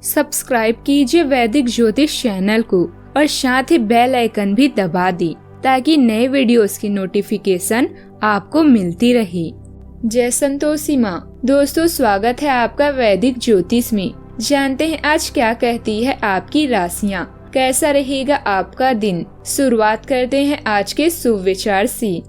Subscribe कीजिए वैदिक ज्योतिष चैनल को और साथ ही बेल आइकन भी दबा दी ताकि नए वीडियोस की नोटिफिकेशन आपको मिलती रहे। जय संतोषी माँ। दोस्तों, स्वागत है आपका वैदिक ज्योतिष में। जानते हैं आज क्या कहती है आपकी राशियाँ, कैसा रहेगा आपका दिन। शुरुआत करते हैं आज के शुभ विचार से।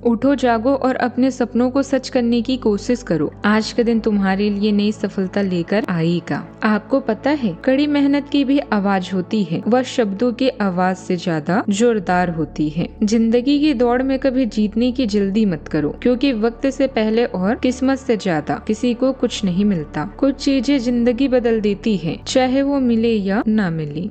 उठो, जागो और अपने सपनों को सच करने की कोशिश करो। आज का दिन तुम्हारे लिए नई सफलता लेकर आएगा। आपको पता है, कड़ी मेहनत की भी आवाज होती है, वह शब्दों की आवाज से ज्यादा जोरदार होती है। जिंदगी की दौड़ में कभी जीतने की जल्दी मत करो, क्योंकि वक्त से पहले और किस्मत से ज्यादा किसी को कुछ नहीं मिलता। कुछ चीजें जिंदगी बदल देती है, चाहे वो मिले या ना मिले।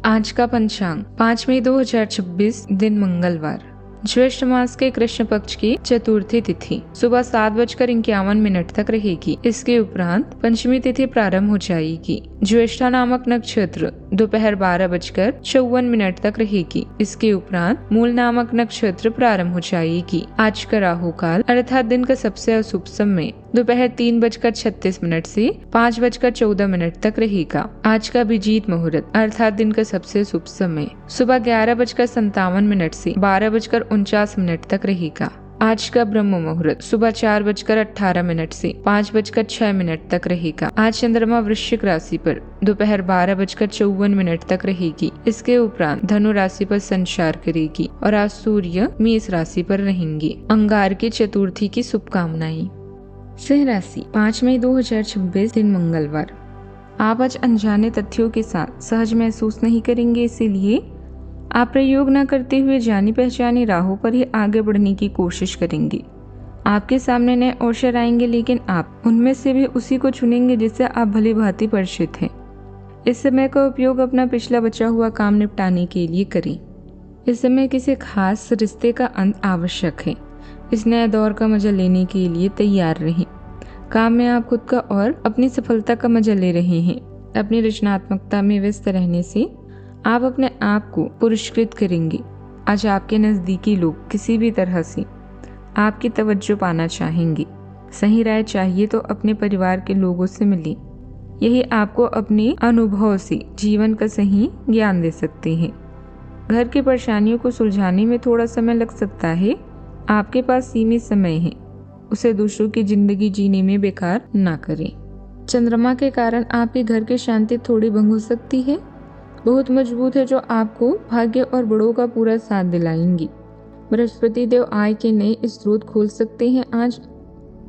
आज का पंचांग 5 मई 2026, दिन मंगलवार, ज्येष्ठ मास के कृष्ण पक्ष की चतुर्थी तिथि सुबह 7:51 तक रहेगी। इसके उपरांत पंचमी तिथि प्रारंभ हो जाएगी। ज्येष्ठा नामक नक्षत्र दोपहर 12:54 तक रहेगी। इसके उपरांत मूल नामक नक्षत्र प्रारंभ हो जाएगी। आज का राहु काल अर्थात दिन का सबसे अशुभ समय दोपहर 3:36 से 5:14 तक रहेगा। आज का अभिजीत मुहूर्त अर्थात दिन का सबसे शुभ समय सुबह 11:57 से 12:49 तक रहेगा। आज का ब्रह्म मुहूर्त सुबह 4:18 से 5:06 तक रहेगा। आज चंद्रमा वृश्चिक राशि पर दोपहर 12:54 तक रहेगी। इसके उपरांत धनु राशि पर संचार करेगी और आज सूर्य मेष राशि पर रहेंगे। अंगारकी चतुर्थी की शुभकामनाएं। सिंह राशि 5 मई 2026, दिन मंगलवार। आप आज अनजाने तथ्यों के साथ सहज महसूस नहीं करेंगे, इसीलिए आप प्रयोग न करते हुए जानी पहचानी राहों पर ही आगे बढ़ने की कोशिश करेंगे। आपके सामने नए अवसर आएंगे, लेकिन आप उनमें से भी उसी को चुनेंगे जिससे आप भली भांति परिचित हैं। इस समय का उपयोग अपना पिछला बचा हुआ काम निपटाने के लिए करें। इस समय किसी खास रिश्ते का अंत आवश्यक है। इस नए दौर का मजा लेने के लिए तैयार रहें। काम में आप खुद का और अपनी सफलता का मजा ले रहे हैं। अपनी रचनात्मकता में व्यस्त रहने से आप अपने आप को पुरस्कृत करेंगे। आज आपके नजदीकी लोग किसी भी तरह से आपकी तवज्जो पाना चाहेंगे। सही राय चाहिए तो अपने परिवार के लोगों से मिलें। यही आपको अपने अनुभव से जीवन का सही ज्ञान दे सकते हैं। घर की परेशानियों को सुलझाने में थोड़ा समय लग सकता है। आपके पास सीमित समय है, उसे दूसरों की जिंदगी जीने में बेकार ना करें। चंद्रमा के कारण आपके घर की शांति थोड़ी भंग हो सकती है। बहुत मजबूत है, जो आपको भाग्य और बड़ों का पूरा साथ दिलाएंगी। बृहस्पति देव आय के नए स्रोत खोल सकते हैं आज,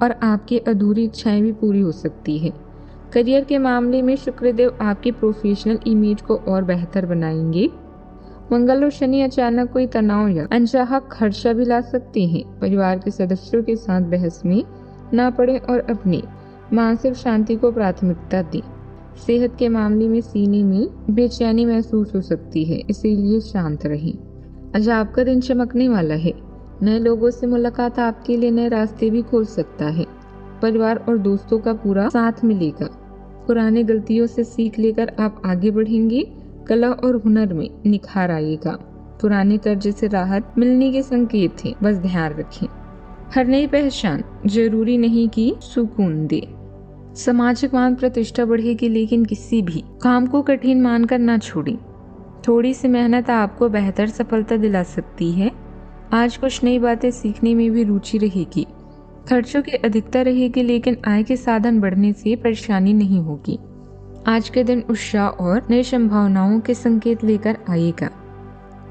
और आपकी अधूरी इच्छाएं भी पूरी हो सकती है। करियर के मामले में शुक्रदेव आपकी प्रोफेशनल इमेज को और बेहतर बनाएंगे। मंगल और शनि अचानक कोई तनाव या अनचाहा खर्चा भी ला सकते हैं। परिवार के सदस्यों के साथ बहस में ना पड़े और अपनी मानसिक शांति को प्राथमिकता दें। सेहत के मामले में सीने में बेचैनी महसूस हो सकती है, इसीलिए शांत रहें। आज आपका दिन चमकने वाला है। नए लोगों से मुलाकात आपके लिए नए रास्ते भी खोल सकता है। परिवार और दोस्तों का पूरा साथ मिलेगा। पुरानी गलतियों से सीख लेकर आप आगे बढ़ेंगे। कला और हुनर में निखार आएगा। पुराने कर्ज से राहत मिलने के संकेत हैं, बस ध्यान रखें। हर नई पहचान जरूरी नहीं कि सुकून दे। सामाजिक मान प्रतिष्ठा बढ़ेगी, लेकिन किसी भी काम को कठिन मानकर ना छोड़ें। थोड़ी सी मेहनत आपको बेहतर सफलता दिला सकती है। आज कुछ नई बातें सीखने में भी रुचि रहेगी। खर्चों की अधिकता रहेगी, लेकिन आय के साधन बढ़ने से परेशानी नहीं होगी। आज के दिन उत्साह और नई संभावनाओं के संकेत लेकर आएगा।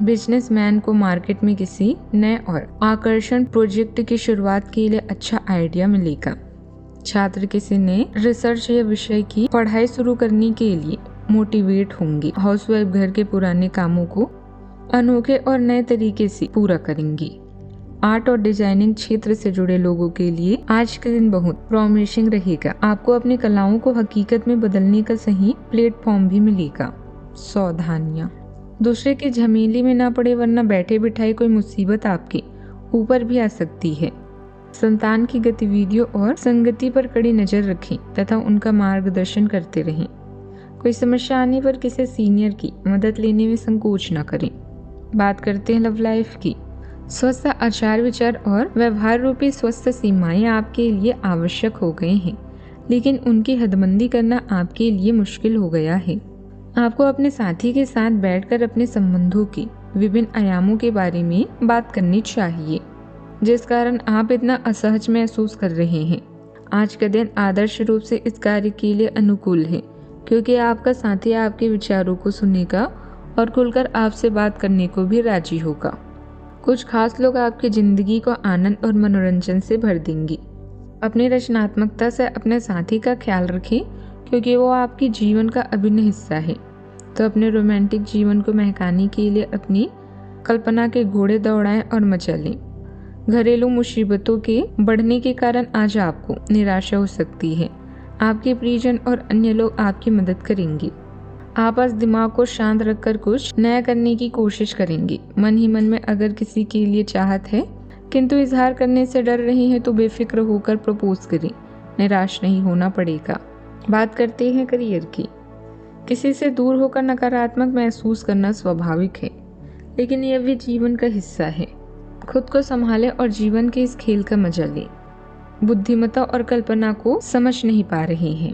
बिजनेसमैन को मार्केट में किसी नए और आकर्षण प्रोजेक्ट की शुरुआत के लिए अच्छा आइडिया मिलेगा। छात्र किसी नए रिसर्च या विषय की पढ़ाई शुरू करने के लिए मोटिवेट होंगे। हाउसवाइफ घर के पुराने कामों को अनोखे और नए तरीके से पूरा करेंगी। आर्ट और डिजाइनिंग क्षेत्र से जुड़े लोगों के लिए आज के दिन बहुत प्रॉमिसिंग रहेगा। आपको अपनी कलाओं को हकीकत में बदलने का सही प्लेटफॉर्म भी मिलेगा। सावधानियां, दूसरे के झमेले में ना पड़े, वरना बैठे बिठाए कोई मुसीबत आपके ऊपर भी आ सकती है। संतान की गतिविधियों और संगति पर कड़ी नजर रखें तथा उनका मार्गदर्शन करते रहें। कोई समस्या आने पर किसी सीनियर की मदद लेने में संकोच न करें। बात करते हैं लव लाइफ की। स्वस्थ आचार विचार और व्यवहार रूपी स्वस्थ सीमाएं आपके लिए आवश्यक हो गए हैं। लेकिन उनकी हदबंदी करना आपके लिए मुश्किल हो गया है। आपको अपने साथी के साथ बैठकर अपने संबंधों की विभिन्न आयामों के बारे में बात करनी चाहिए, जिस कारण आप इतना असहज महसूस कर रहे हैं। आज का दिन आदर्श रूप से इस कार्य के लिए अनुकूल है, क्योंकि आपका साथी आपके विचारों को सुनेगा और खुलकर आपसे बात करने को भी राजी होगा। कुछ खास लोग आपकी जिंदगी को आनंद और मनोरंजन से भर देंगे। अपनी रचनात्मकता से अपने साथी का ख्याल रखें, क्योंकि वो आपके जीवन का अभिन्न हिस्सा है। तो अपने रोमांटिक जीवन को महकाने के लिए अपनी कल्पना के घोड़े दौड़ाएं और मचा लें। घरेलू मुसीबतों के बढ़ने के कारण आज आपको निराशा हो सकती है। आपके परिजन और अन्य लोग आपकी मदद करेंगे। आप आज दिमाग को शांत रखकर कुछ नया करने की कोशिश करेंगे। मन ही मन में अगर किसी के लिए चाहत है किंतु इजहार करने से डर रही है तो बेफिक्र होकर प्रपोज करें, निराश नहीं होना पड़ेगा। बात करते हैं करियर की। किसी से दूर होकर नकारात्मक महसूस करना स्वाभाविक है, लेकिन यह भी जीवन का हिस्सा है। खुद को संभालें और जीवन के इस खेल का मजा लें। बुद्धिमत्ता और कल्पना को समझ नहीं पा रहे हैं।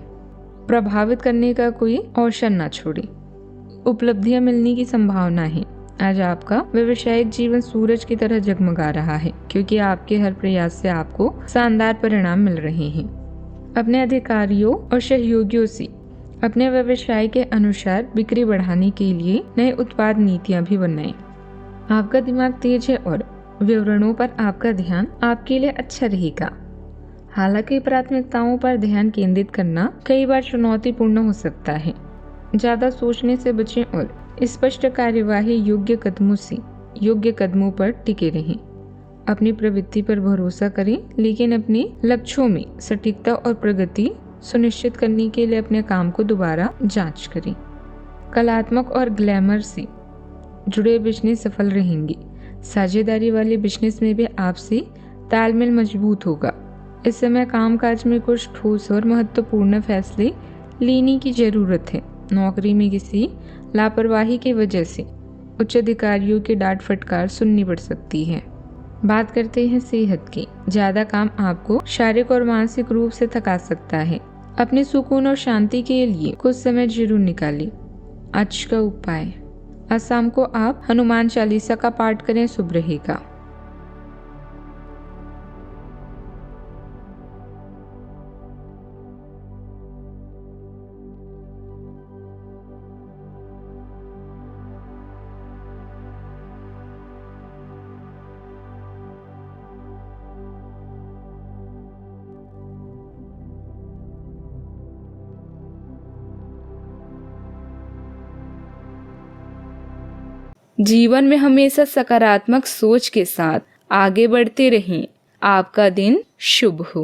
प्रभावित करने का कोई अवसर ना छोड़ें। उपलब्धियां मिलने की संभावना है। आज आपका व्यवसायिक जीवन सूरज की तरह जगमगा रहा है, क्योंकि आपके हर प्रयास से आपको शानदार परिणाम मिल रहे हैं। अपने अधिकारियों और सहयोगियों से अपने व्यवसाय के अनुसार बिक्री बढ़ाने के लिए नए उत्पाद नीतियां भी बनाएं। आपका दिमाग तेज है और विवरणों पर आपका ध्यान आपके लिए अच्छा रहेगा। हालांकि प्राथमिकताओं पर ध्यान केंद्रित करना कई बार चुनौतीपूर्ण हो सकता है। ज्यादा सोचने से बचें और स्पष्ट कार्यवाही योग्य कदमों पर टिके रहें। अपनी प्रवृत्ति पर भरोसा करें, लेकिन अपने लक्ष्यों में सटीकता और प्रगति सुनिश्चित करने के लिए अपने काम को दोबारा जांच करें। कलात्मक और ग्लैमर से जुड़े बिजनेस सफल रहेंगे। साझेदारी वाले बिजनेस में भी आपसे तालमेल मजबूत होगा। इस समय कामकाज में कुछ ठोस और महत्वपूर्ण फैसले लेने की जरूरत है। नौकरी में किसी लापरवाही की वजह से उच्च अधिकारियों की डांट फटकार सुननी पड़ सकती है। बात करते हैं सेहत की। ज्यादा काम आपको शारीरिक और मानसिक रूप से थका सकता है। अपने सुकून और शांति के लिए कुछ समय जरूर निकालें। आज का उपाय, आज शाम को आप हनुमान चालीसा का पाठ करें, शुभ रहेगा। जीवन में हमेशा सकारात्मक सोच के साथ आगे बढ़ते रहें। आपका दिन शुभ हो।